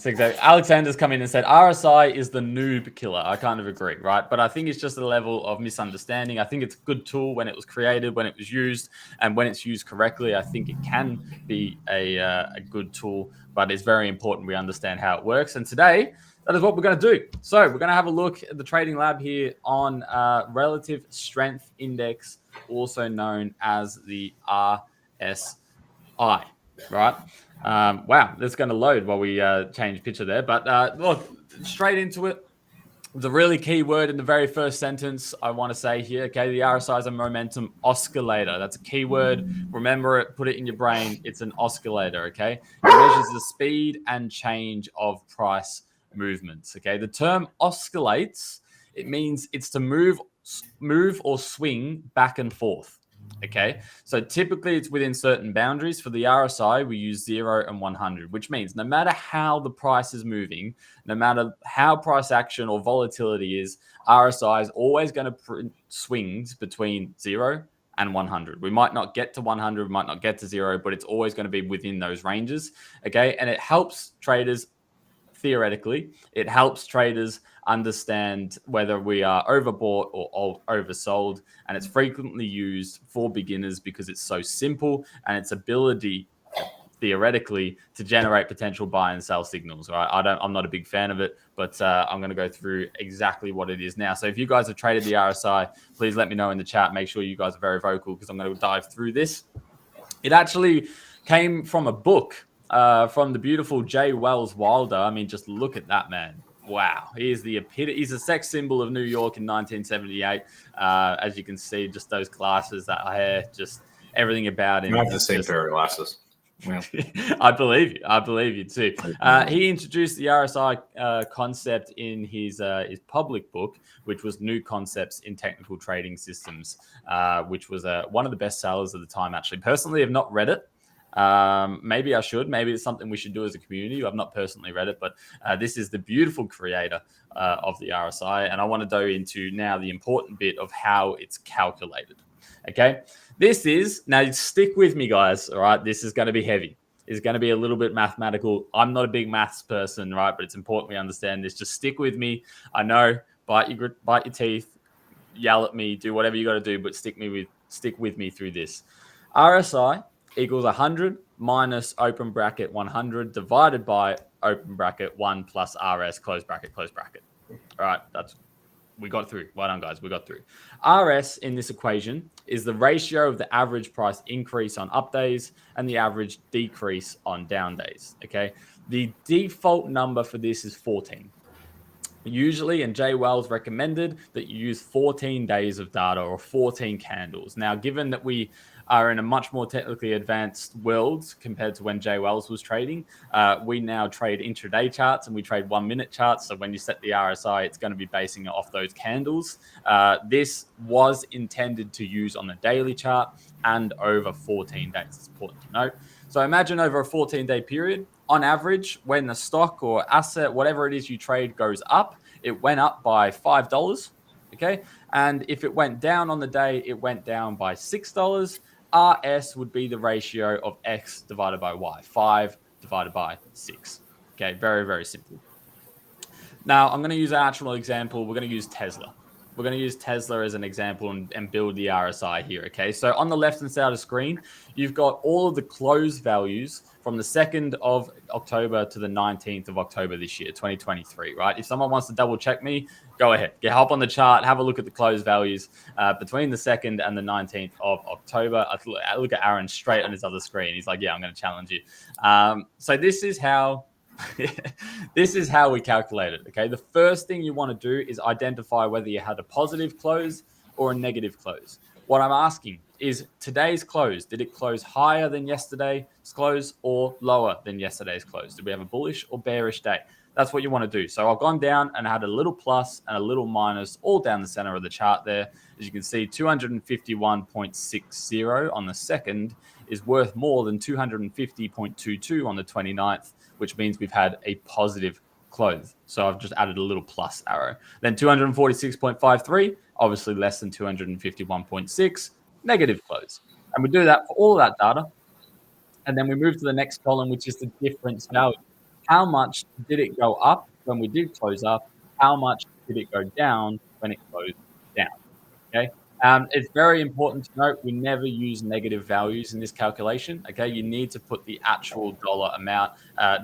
That's exactly. Alexander's come in and said RSI is the noob killer. I kind of agree, right? But I think it's just a level of misunderstanding. I think it's a good tool when it was created, when it was used, and when it's used correctly. I think it can be a good tool, but it's very important we understand how it works. And today, that is what we're going to do. So we're going to have a look at the Trading Lab here on Relative Strength Index, also known as the RSI, right? Wow, that's going to load while we change picture there. But look, straight into it. The really key word in the very first sentence I want to say here, okay, the RSI is a momentum oscillator. That's a key word. Remember it, put it in your brain. It's an oscillator, okay? It measures the speed and change of price movements, okay? The term oscillates, it means it's to move or swing back and forth. Okay, so typically it's within certain boundaries. For the RSI, we use 0 and 100, which means no matter how the price is moving, no matter how price action or volatility is, RSI is always going to print swings between 0 and 100. We might not get to 100, we might not get to 0, but it's always going to be within those ranges. Okay, and it helps traders. Theoretically, it helps traders understand whether we are overbought or oversold, and it's frequently used for beginners because it's so simple and its ability theoretically to generate potential buy and sell signals. Right, I'm not a big fan of it, but I'm going to go through exactly what it is now. So if you guys have traded the RSI, please let me know in the chat. Make sure you guys are very vocal because I'm going to dive through this. It actually came from a book from the beautiful J. Wells Wilder. I mean, just look at that man. Wow. He is the epitome. He's a sex symbol of New York in 1978. As you can see, just those glasses, that hair, just everything about him. I have the same pair of glasses. Yeah. I believe you. I believe you too. He introduced the RSI concept in his public book, which was New Concepts in Technical Trading Systems, which was one of the best sellers at the time, actually. Personally, I've not read it. Maybe I should. Maybe it's something we should do as a community. I've not personally read it, but this is the beautiful creator of the RSI. And I want to go into now the important bit of how it's calculated. Okay. This is, now stick with me, guys. All right. This is going to be heavy. It's going to be a little bit mathematical. I'm not a big maths person, right? But it's important we understand this. Just stick with me. I know, bite your teeth, yell at me, do whatever you got to do, but stick with me through this. RSI equals 100 minus open bracket 100 divided by open bracket 1 plus RS close bracket, close bracket. All right, we got through. Well done, guys. We got through. RS in this equation is the ratio of the average price increase on up days and the average decrease on down days. Okay. The default number for this is 14. Usually, and Jay Wells recommended that you use 14 days of data or 14 candles. Now, given that we are in a much more technically advanced world compared to when Jay Wells was trading, we now trade intraday charts and we trade 1 minute charts. So when you set the RSI, it's going to be basing it off those candles. This was intended to use on the daily chart and over 14 days. It's important to note. So imagine over a 14-day period, on average, when the stock or asset, whatever it is you trade, goes up, it went up by $5. Okay. And if it went down on the day, it went down by $6. RS would be the ratio of X divided by Y, 5 divided by 6. Okay. Very, very simple. Now I'm going to use an actual example. We're going to use Tesla. We're going to use Tesla as an example and build the RSI here, okay? So on the left-hand side of the screen, you've got all of the close values from the 2nd of October to the 19th of October this year, 2023, right? If someone wants to double-check me, go ahead. Hop on the chart, have a look at the close values between the 2nd and the 19th of October. I look at Aaron straight on his other screen. He's like, yeah, I'm going to challenge you. So this is how... this is how we calculate it. Okay. The first thing you want to do is identify whether you had a positive close or a negative close. What I'm asking is today's close. Did it close higher than yesterday's close or lower than yesterday's close? Did we have a bullish or bearish day? That's what you want to do. So I've gone down and had a little plus and a little minus all down the center of the chart there. As you can see, 251.60 on the 2nd is worth more than 250.22 on the 29th, which means we've had a positive close. So I've just added a little plus arrow. Then 246.53, obviously less than 251.6, negative close. And we do that for all of that data. And then we move to the next column, which is the difference value. How much did it go up when we did close up? How much did it go down when it closed down? Okay. It's very important to note we never use negative values in this calculation. Okay. You need to put the actual dollar amount,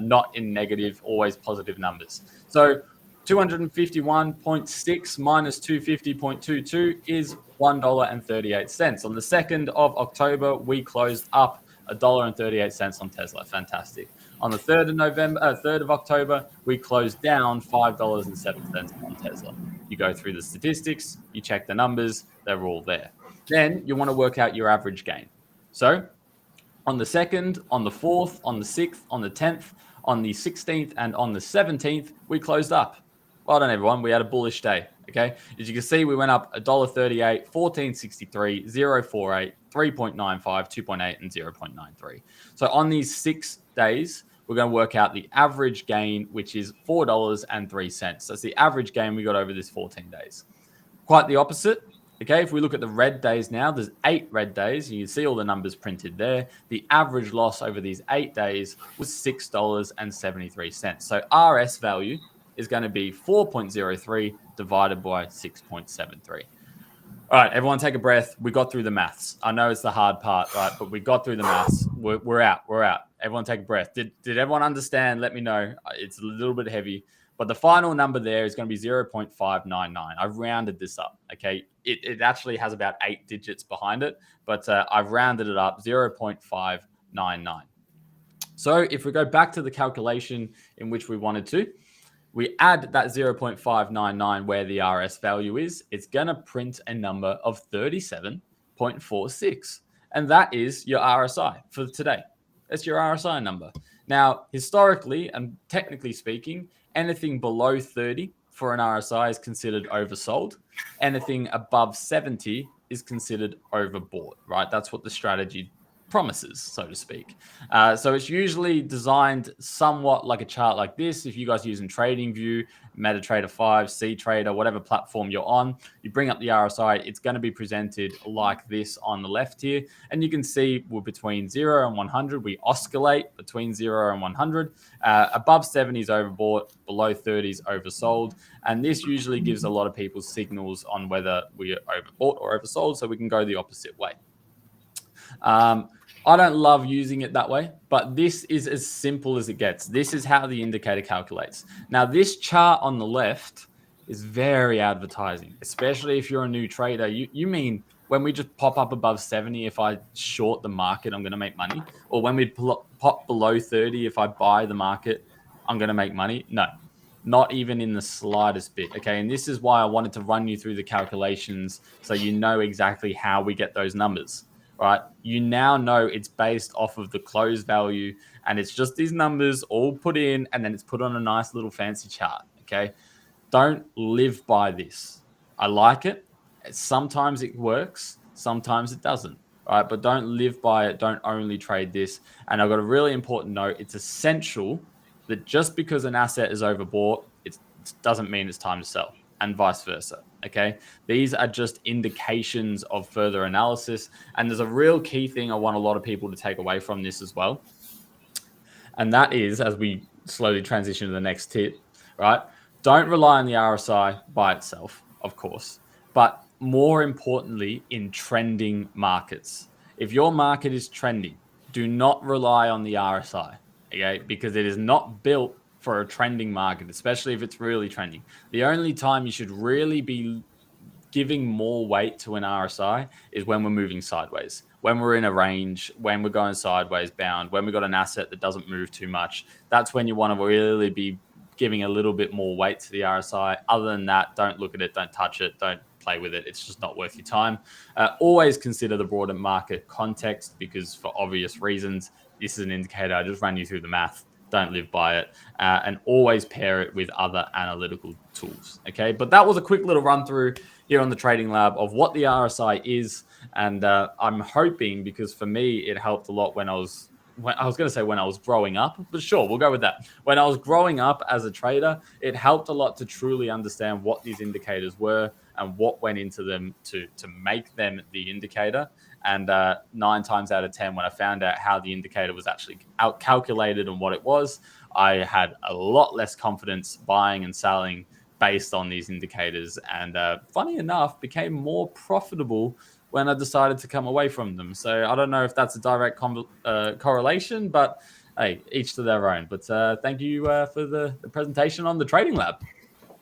not in negative, always positive numbers. So 251.6 minus 250.22 is $1.38. On the 2nd of October, we closed up $1.38 on Tesla. Fantastic. On the 3rd of November, 3rd of October, we closed down $5.07 on Tesla. You go through the statistics, you check the numbers, they're all there. Then you want to work out your average gain. So on the 2nd, on the 4th, on the 6th, on the 10th, on the 16th, and on the 17th, we closed up. Well done, everyone. We had a bullish day. Okay. As you can see, we went up $1.38, $14.63, $0.48, 3.95, 2.8, and 0.93. So on these 6 days, we're going to work out the average gain, which is $4.03. That's the average gain we got over this 14 days. Quite the opposite. Okay, if we look at the red days now, there's 8 red days. You can see all the numbers printed there. The average loss over these 8 days was $6.73. So RS value is going to be 4.03 divided by 6.73. All right, everyone take a breath. We got through the maths. I know it's the hard part, right? But we got through the maths. We're out. We're out. Everyone take a breath. Did everyone understand? Let me know. It's a little bit heavy. But the final number there is going to be 0.599. I've rounded this up, okay? It actually has about 8 digits behind it, but I've rounded it up, 0.599. So if we go back to the calculation in which we wanted to, we add that 0.599 where the RS value is, it's going to print a number of 37.46. And that is your RSI for today. That's your RSI number. Now, historically and technically speaking, anything below 30 for an RSI is considered oversold. Anything above 70 is considered overbought, right? That's what the strategy promises, so to speak. So it's usually designed somewhat like a chart like this. If you guys are using TradingView, MetaTrader 5, CTrader, whatever platform you're on, you bring up the RSI, it's going to be presented like this on the left here. And you can see we're between 0 and 100. We oscillate between 0 and 100. Above 70 is overbought, below 30 is oversold. And this usually gives a lot of people signals on whether we are overbought or oversold, so we can go the opposite way. I don't love using it that way, but this is as simple as it gets. This is how the indicator calculates. Now, this chart on the left is very advertising, especially if you're a new trader. You mean when we just pop up above 70, if I short the market, I'm going to make money? Or when we pop below 30, if I buy the market, I'm going to make money? No, not even in the slightest bit. Okay. And this is why I wanted to run you through the calculations so you know exactly how we get those numbers. Right, you now know it's based off of the close value, and it's just these numbers all put in, and then it's put on a nice little fancy chart. Okay, don't live by this. I like it. Sometimes it works, sometimes it doesn't. All right, but don't live by it. Don't only trade this. And I've got a really important note. It's essential that just because an asset is overbought, it doesn't mean it's time to sell, and vice versa. Okay, these are just indications of further analysis. And there's a real key thing I want a lot of people to take away from this as well. And that is, as we slowly transition to the next tip, right? Don't rely on the RSI by itself, of course, but more importantly, in trending markets. If your market is trending, do not rely on the RSI, okay? Because it is not built for a trending market, especially if it's really trending. The only time you should really be giving more weight to an RSI is when we're moving sideways, when we're in a range, when we're going sideways bound, when we've got an asset that doesn't move too much. That's when you want to really be giving a little bit more weight to the RSI. Other than that, don't look at it, don't touch it, don't play with it. It's just not worth your time. Always consider the broader market context, because for obvious reasons, this is an indicator. I just ran you through the math. Don't live by it, and always pair it with other analytical tools. Okay, but that was a quick little run through here on the Trading Lab of what the RSI is, and I'm hoping, because for me it helped a lot when I was growing up, but sure, we'll go with that. When I was growing up as a trader, it helped a lot to truly understand what these indicators were and what went into them to make them the indicator. And 9 times out of 10, when I found out how the indicator was actually calculated and what it was, I had a lot less confidence buying and selling based on these indicators. And funny enough, became more profitable when I decided to come away from them. So I don't know if that's a direct correlation, but hey, each to their own. But thank you for the presentation on the Trading Lab.